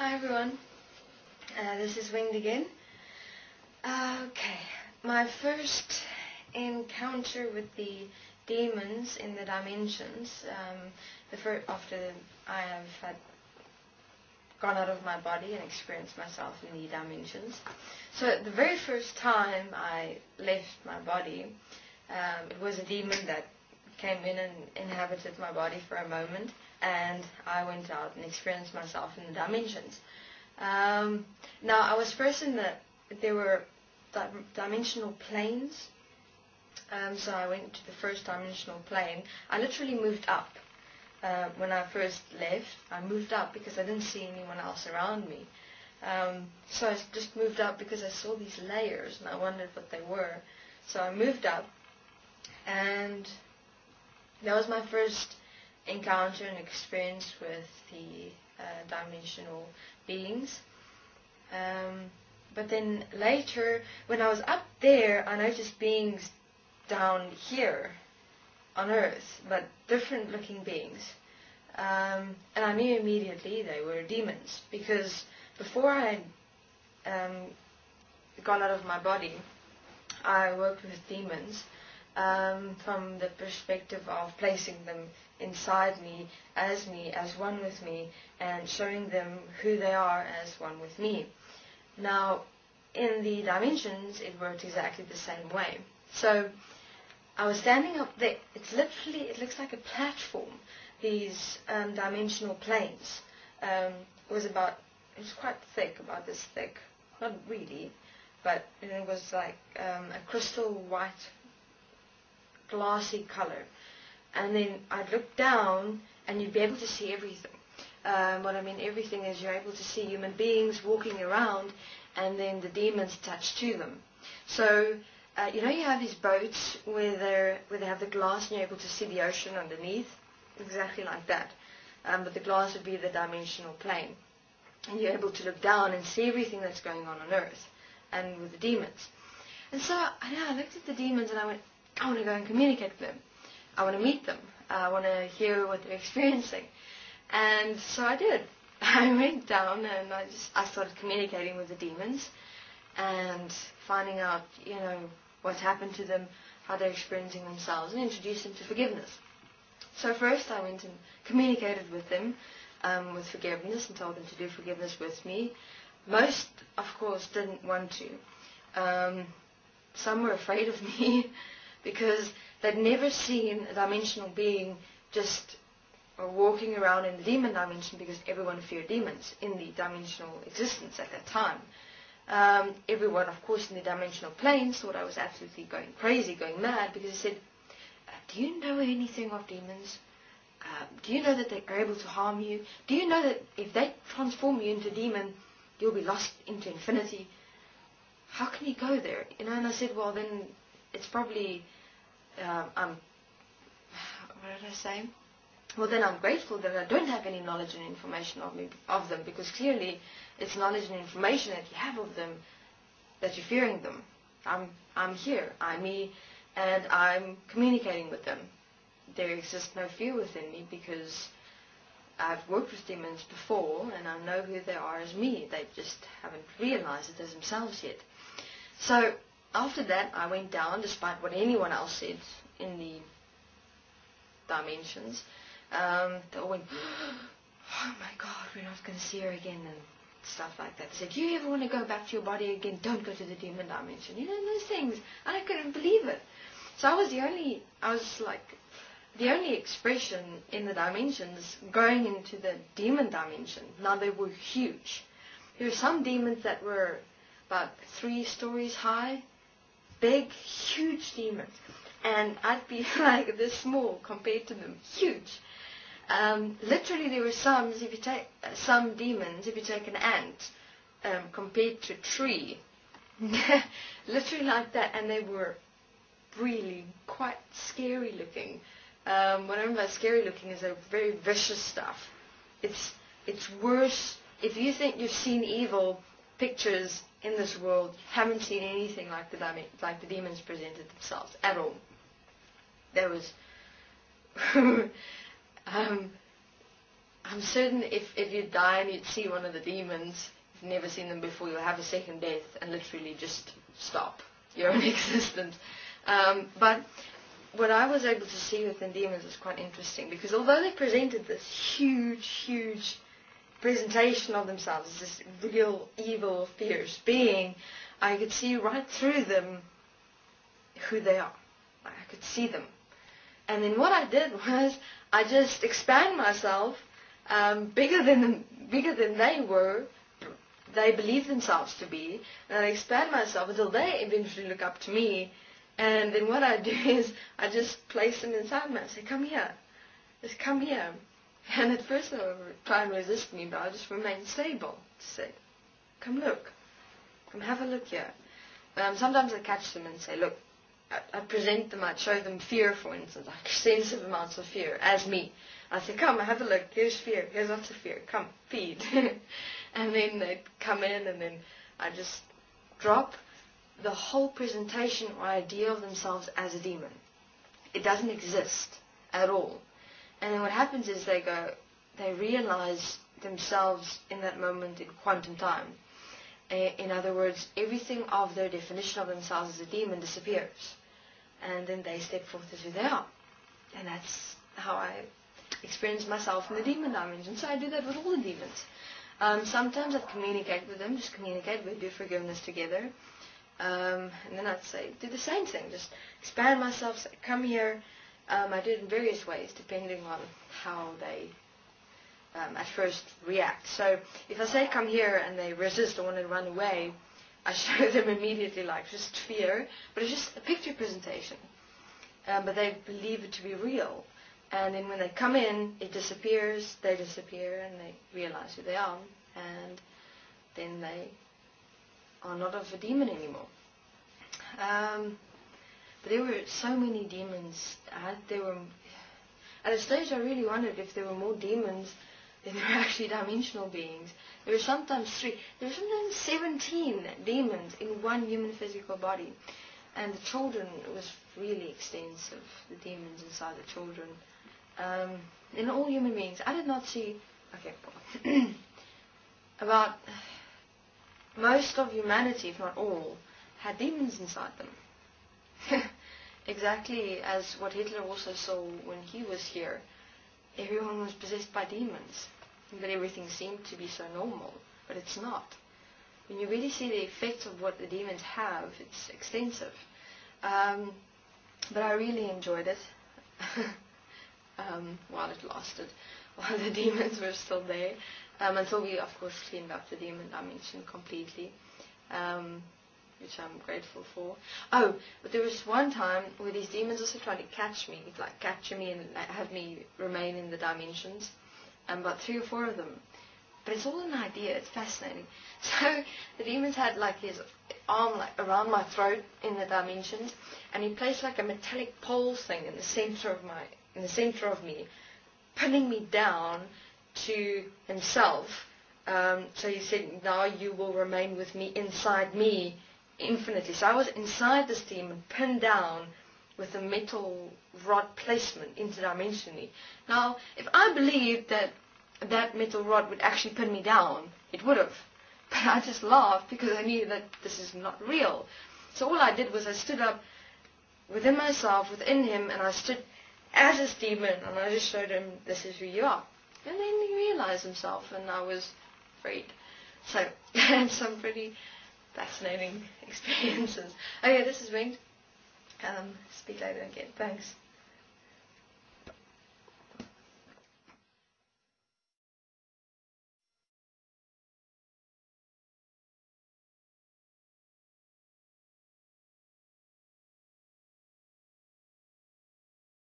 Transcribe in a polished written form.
Hi everyone, this is Winged again. Okay, my first encounter with the demons in the dimensions, after I have had gone out of my body and experienced myself in the dimensions. So the very first time I left my body, it was a demon that came in and inhabited my body for a moment, and I went out and experienced myself in the dimensions. Now, I was first there were dimensional planes, so I went to the first dimensional plane. I literally moved up. When I first left, I moved up because I didn't see anyone else around me. So I just moved up because I saw these layers and I wondered what they were. So I moved up, and that was my first encounter and experience with the dimensional beings. But then later, when I was up there, I noticed beings down here on Earth, but different looking beings. And I knew immediately they were demons, because before I got out of my body, I worked with demons from the perspective of placing them inside me, as one with me, and showing them who they are as one with me. Now, in the dimensions, it worked exactly the same way. So I was standing up there. It looks like a platform, these dimensional planes. It was quite thick, about this thick. Not really, but it was like a crystal white, glassy color. And then I'd look down and you'd be able to see everything. What I mean everything is you're able to see human beings walking around, and then the demons attached to them. So you have these boats where they have the glass and you're able to see the ocean underneath, exactly like that. But the glass would be the dimensional plane, and you're able to look down and see everything that's going on Earth, and with the demons. And so I looked at the demons and I went, I want to go and communicate with them. I want to meet them. I want to hear what they're experiencing. And so I did. I went down and I started communicating with the demons and finding out, what's happened to them, how they're experiencing themselves, and introduced them to forgiveness. So first I went and communicated with them with forgiveness and told them to do forgiveness with me. Most, of course, didn't want to. Some were afraid of me because they'd never seen a dimensional being just walking around in the demon dimension, because everyone feared demons in the dimensional existence at that time. Everyone, of course, in the dimensional planes thought I was absolutely going crazy, going mad, because they said, do you know anything of demons? Do you know that they are able to harm you? Do you know that if they transform you into a demon, you'll be lost into infinity? How can you go there? And I said, well, then it's probably, what did I say? Well, then I'm grateful that I don't have any knowledge and information of them, because clearly it's knowledge and information that you have of them that you're fearing them. I'm here, I'm me, and I'm communicating with them. There exists no fear within me, because I've worked with demons before and I know who they are as me. They just haven't realized it as themselves yet. So after that, I went down, despite what anyone else said in the dimensions. They all went, oh my God, we're not going to see her again, and stuff like that. They said, do you ever want to go back to your body again? Don't go to the demon dimension. Those things. And I couldn't believe it. So I was the only expression in the dimensions going into the demon dimension. Now, they were huge. There were some demons that were about 3 stories high, big, huge demons. And I'd be like this small compared to them, huge. Literally, there were some demons, if you take an ant compared to a tree, literally like that, and they were really quite scary looking. What I mean by scary looking is they're very vicious stuff. It's worse. If you think you've seen evil pictures in this world, you haven't seen anything like the demons presented themselves at all. There was I'm certain if you die and you'd see one of the demons, you've never seen them before, you'll have a second death and literally just stop your own existence. But what I was able to see within demons was quite interesting, because although they presented this huge presentation of themselves as this real evil, fierce being, I could see right through them who they are. I could see them. And then what I did was I just expand myself bigger than they were, they believed themselves to be, and I expand myself until they eventually look up to me. And then what I do is I just place them inside me. I say, come here. Just come here. And at first they would try and resist me, but I just remain stable. Say, come look. Come have a look here. Sometimes I catch them and say, look, I present them, I show them fear, for instance, like extensive amounts of fear, as me. I say, come, have a look, here's fear, here's lots of fear, come, feed. And then they come in, and then I just drop the whole presentation or idea of themselves as a demon. It doesn't exist at all. And then what happens is they realize themselves in that moment in quantum time. In other words, everything of their definition of themselves as a demon disappears. And then they step forth as who they are. And that's how I experience myself in the demon dimension. So I do that with all the demons. Sometimes I'd communicate with them, just communicate, we do forgiveness together. And then I'd say, do the same thing, just expand myself, say, come here. I do it in various ways, depending on how they at first react. So if I say come here and they resist or want to run away, I show them immediately like just fear, but it's just a picture presentation. But they believe it to be real. And then when they come in, it disappears, they disappear, and they realize who they are. And then they are not of a demon anymore. But there were so many demons. At a stage I really wondered if there were more demons than there were actually dimensional beings. There were sometimes 3. There were sometimes 17 demons in one human physical body. And the children, it was really extensive, the demons inside the children. In all human beings, I did not see... Okay, about most of humanity, if not all, had demons inside them. Exactly as what Hitler also saw when he was here. Everyone was possessed by demons. But everything seemed to be so normal. But it's not. When you really see the effects of what the demons have, it's extensive. But I really enjoyed it. While it lasted. While the demons were still there. Until we, of course, cleaned up the demon dimension completely. Which I'm grateful for. Oh, but there was one time where these demons also tried to catch me, like capture me and have me remain in the dimensions. About 3 or 4 of them. But it's all an idea, it's fascinating. So the demons had like his arm like around my throat in the dimensions, and he placed like a metallic pole thing in the center of me, pinning me down to himself. So he said, now you will remain with me, inside me, infinitely. So I was inside this demon, pinned down with a metal rod placement interdimensionally. Now, if I believed that that metal rod would actually pin me down, it would have. But I just laughed because I knew that this is not real. So all I did was I stood up within myself, within him, and I stood as this demon, and I just showed him, this is who you are. And then he realized himself, and I was freed. So, I had some pretty fascinating experiences. Okay, this is Winged. Speak later again. Thanks.